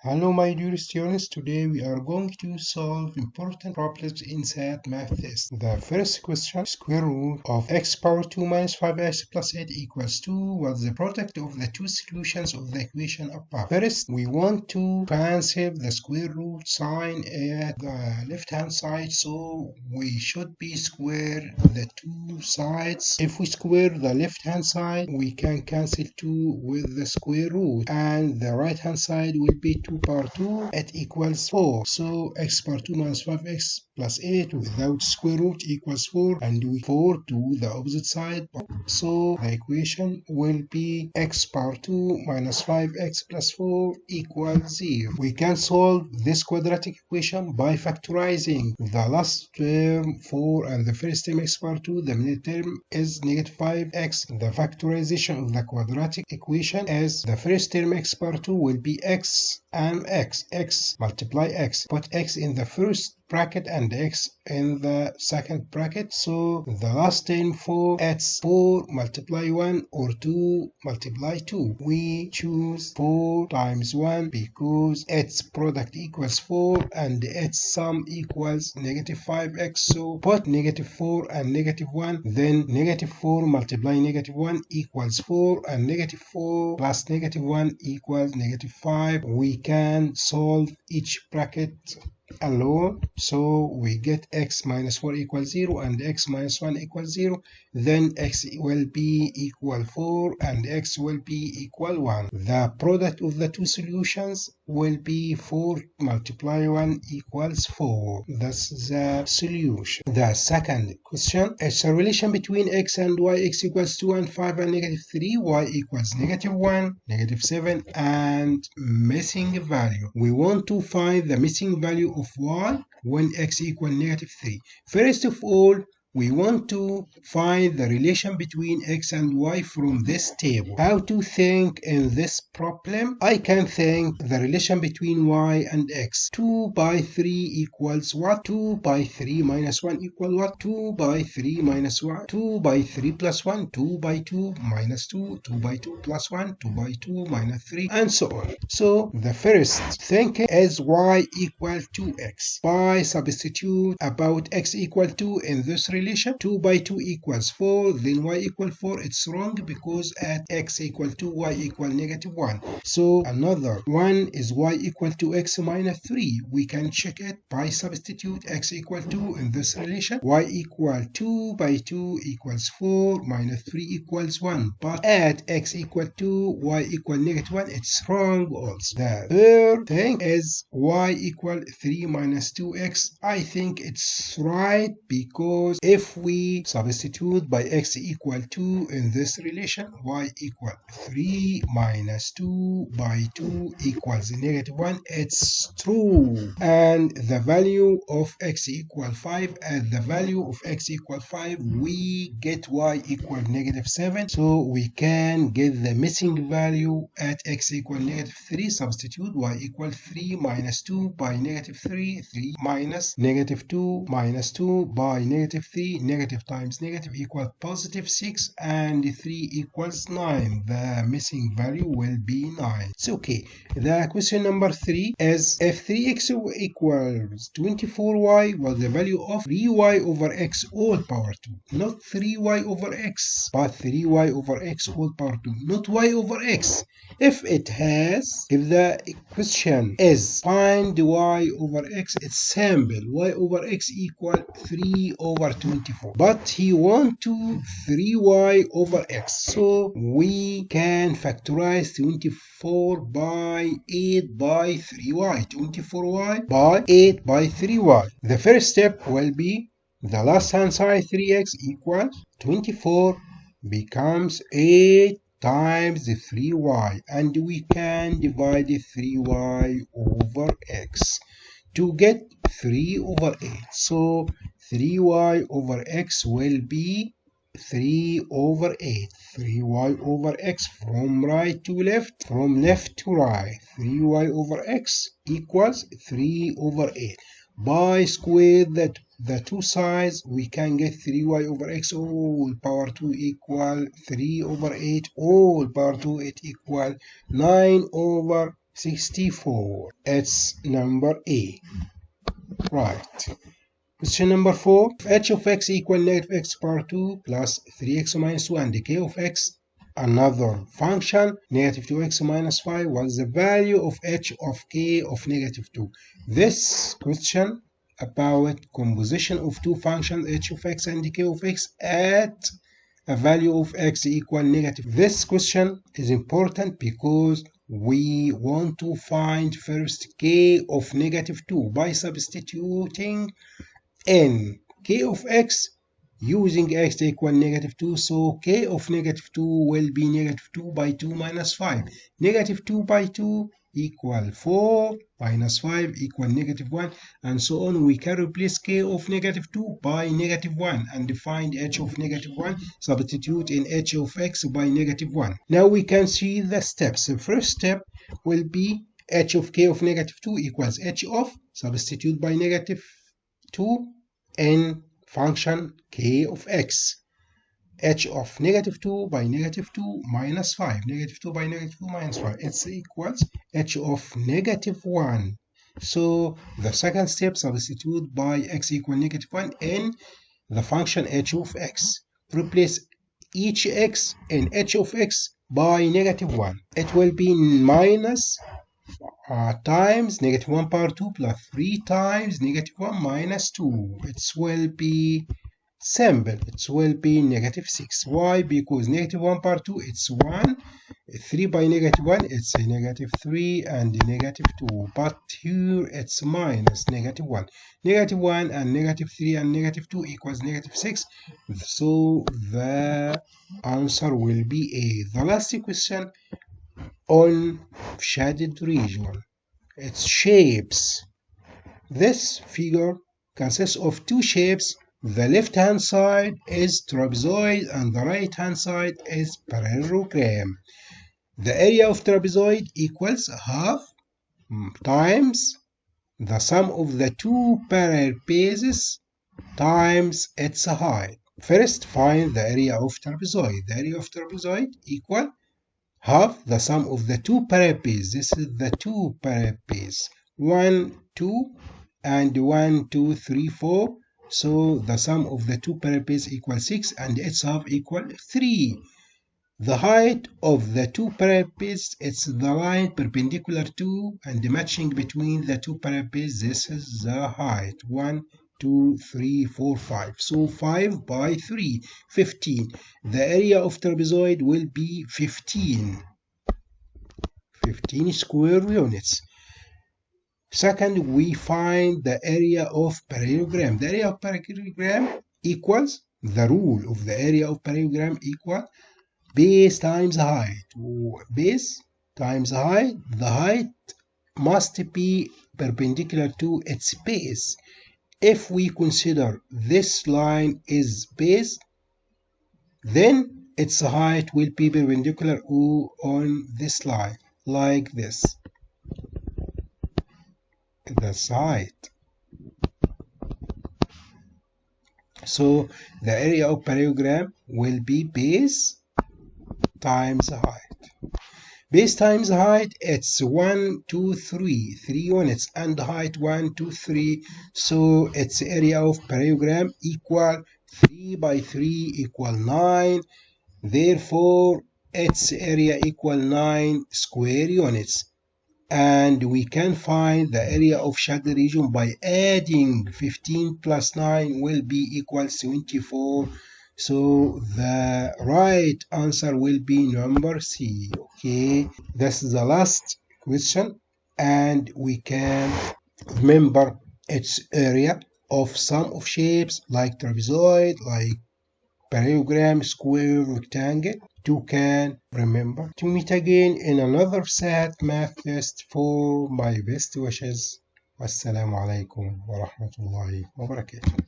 Hello my dear students, today we are going to solve important problems in Sat Math test. The first question, square root of x power 2 minus 5x plus 8 equals 2. What's the product of the two solutions of the equation above? First, we want to cancel the square root sign at the left hand side, so we should be square the two sides. If we square the left hand side, we can cancel 2 with the square root, and the right hand side will be 2 power 2, it equals 4. So x power 2 minus 5x plus 8 without square root equals 4, and we 4 to the opposite side. So the equation will be x power 2 minus 5x plus 4 equals 0. We can solve this quadratic equation by factorizing the last term 4 and the first term x power 2. The middle term is negative 5x. The factorization of the quadratic equation is the first term x power 2 will be x and x multiply x. Put x in the first bracket and x in the second bracket. So the last term 4, it's 4 multiply 1 or 2 multiply 2. We choose 4 times 1 because its product equals 4 and its sum equals negative 5x. So put negative 4 and negative 1, then negative 4 multiply negative 1 equals 4, and negative 4 plus negative 1 equals negative 5. We can solve each bracket alone, so we get x minus 4 equals 0 and x minus 1 equals 0. Then x will be equal 4 and x will be equal 1. The product of the two solutions will be 4 multiply 1 equals 4. That's the solution. The second question is a relation between x and y. X equals 2 and 5 and negative 3, y equals negative 1, negative 7, and missing value. We want to find the missing value of y when x equals negative 3. First of all, we want to find the relation between x and y from this table. How to think in this problem? I can think the relation between y and x. 2 by 3 equals what? 2 by 3 minus 1 equals what? 2 by 3 minus 1. 2 by 3 plus 1. 2 by 2 minus 2. 2 by 2 plus 1. 2 by 2 minus 3, and so on. So the first thinking is y equal to x. By substitute about x equal to in this relation, 2 by 2 equals 4, then y equal 4. It's wrong because at x equal 2, y equal negative 1. So another one is y equal to x minus 3. We can check it by substitute x equal 2 in this relation. Y equal 2 by 2 equals 4 minus 3 equals 1. But at x equal 2, y equal negative 1. It's wrong also. The third thing is y equal 3 minus 2x. I think it's right because if we substitute by x equal 2 in this relation, y equal 3 minus 2 by 2 equals negative 1. It's true. And the value of x equal 5, and the value of x equal 5, we get y equal negative 7. So we can get the missing value at x equal negative 3. Substitute y equal 3 minus 2 by negative 3. 3 minus negative 2 minus 2 by negative 3. Negative times negative equals positive 6, and 3 equals 9. The missing value will be 9. It's okay. The question number 3 is if 3x equals 24y, what's the value of 3y over x all power 2? Not 3y over x, but 3y over x all power 2, not y over x. If the question is find y over x, it's simple. Y over x equal 3 over 24. But he want to 3y over x. So we can factorize 24 by 8 by 3y. 24y by 8 by 3y. The first step will be the last hand side 3x equals 24 becomes 8 times the 3y, and we can divide the 3y over x to get 3 over 8. So 3y over x will be 3 over 8. 3y over x from right to left, from left to right. 3y over x equals 3 over 8. By square the two sides, we can get 3y over x all power 2 equal 3 over 8 all power 2 it equal 9 over 64. It's number A. Right. Question number 4. If h of x equal negative x power 2 plus 3x minus 2 and k of x, another function, negative 2x minus 5, what's the value of h of k of negative 2? This question about composition of two functions, h of x and k of x, at a value of x equal negative. This question is important because we want to find first k of negative 2 by substituting in k of x using x equal negative 2. So k of negative 2 will be negative 2 by 2 minus 5. Negative 2 by 2 equal 4 minus 5 equal negative 1, and so on. We can replace k of negative 2 by negative 1 and find h of negative 1. Substitute in h of x by negative 1. Now we can see the steps. The first step will be h of k of negative 2 equals h of, substitute by negative 2 in function k of x. H of negative 2 by negative 2 minus 5. Negative 2 by negative 2 minus 5. It's equals h of negative 1. So the second step, substitute by x equal negative 1 in the function h of x. Replace each x in h of x by negative 1. It will be minus times negative 1 power 2 plus 3 times negative 1 minus 2. It will be simple. It will be negative 6. Why? Because negative 1 power 2 it's 1. 3 by negative 1 it's a negative 3 and negative 2. But here it's minus negative 1. Negative 1 and negative 3 and negative 2 equals negative 6. So the answer will be A. The last question on shaded region. It's shapes. This figure consists of two shapes. The left hand side is trapezoid and the right hand side is parallelogram. The area of trapezoid equals half times the sum of the two parallel bases times its height. First, find the area of trapezoid. The area of trapezoid equal half the sum of the two parallel bases. This is the two parallel bases. 1, 2, and 1, 2, 3, 4. So the sum of the two parallel bases equals 6 and its half equal 3. The height of the two parallel bases, it's the line perpendicular to and matching between the two parallel bases. This is the height. 1, 2, 3, 4, 5. So 5 by 3, 15. The area of trapezoid will be 15 square units. Second, we find the area of parallelogram. The area of parallelogram equals, the rule of the area of parallelogram equal base times height. Base times height. The height must be perpendicular to its base. If we consider this line is base, then its height will be perpendicular on this line, like this. That's height. So the area of parallelogram will be base times height. Base times height, it's 1, 2, 3, 3 units, and height 1, 2, 3. So its area of parallelogram equal 3 by 3 equal 9. Therefore, its area equal 9 square units. And we can find the area of shaded region by adding 15 plus 9 will be equal 24. So the right answer will be number C. Okay, this is the last question, and we can remember its area of sum of shapes like trapezoid, like parallelogram, square, rectangle. You can remember. To meet again in another Sat Math test. For my best wishes. Wassalamu alaikum wa rahmatullahi wa barakatuh.